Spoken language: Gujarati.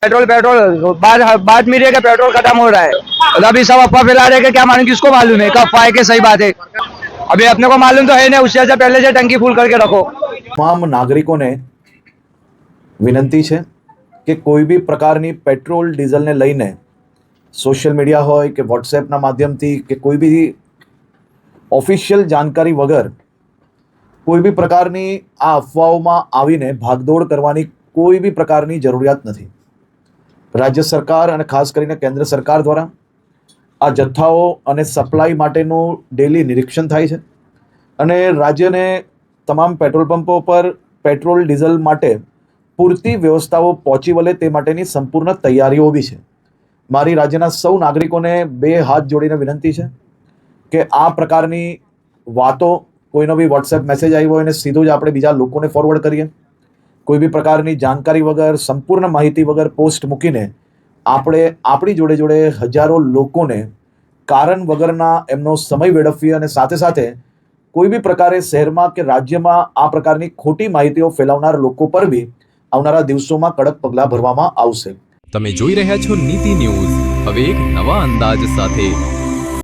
पेट्रोल पेट्रोल बात मिल रही है कि पेट्रोल खत्म हो रहा है, और अभी सब अफवाह फैला रहे हैं कि क्या मालूम किसको मालूम है कब अफवाह है कि सही बात है। अभी अपने को मालूम तो है नहीं, उससे अच्छा पहले से टंकी फुल करके रखो। તમામ નાગરિકોને વિનંતી છે કે કોઈ બી પ્રકારની પેટ્રોલ ડીઝલને લઈને સોશિયલ મીડિયા હોય કે વોટ્સએપના માધ્યમથી કે કોઈ બી ઓફિશિયલ જાણકારી વગર કોઈ બી પ્રકારની આ અફવાઓમાં આવીને ભાગદોડ કરવાની કોઈ બી પ્રકારની જરૂરિયાત નથી। રાજ્ય સરકાર અને ખાસ કરીને કેન્દ્ર સરકાર દ્વારા આ જથ્થાઓ અને સપ્લાય માટેનું ડેલી નિરીક્ષણ થાય છે અને રાજ્યને તમામ પેટ્રોલ પંપો પર પેટ્રોલ ડીઝલ માટે પૂરતી વ્યવસ્થાઓ પહોંચી વળે તે માટેની સંપૂર્ણ તૈયારીઓ બી છે। મારી રાજ્યના સૌ નાગરિકોને બે હાથ જોડીને વિનંતી છે કે આ પ્રકારની વાતો કોઈનો બી વોટ્સએપ મેસેજ આવ્યો હોય અને સીધો જ આપણે બીજા લોકોને ફોરવર્ડ કરીએ, કોઈ બી પ્રકારની જાણકારી વગર સંપૂર્ણ માહિતી વગર પોસ્ટ મૂકીને આપણે આપણી જોડે જોડે હજારો લોકોને કારણ વગરના એમનો સમય વેડફીએ અને સાથે સાથે કોઈ બી પ્રકારે શહેરમાં કે રાજ્યમાં આ પ્રકારની ખોટી માહિતીઓ ફેલાવનાર લોકો પર બી આવનારા દિવસોમાં કડક પગલાં ભરવામાં આવશે। તમે જોઈ રહ્યા છો નીતિ ન્યૂઝ, હવે એક નવા અંદાજ સાથે।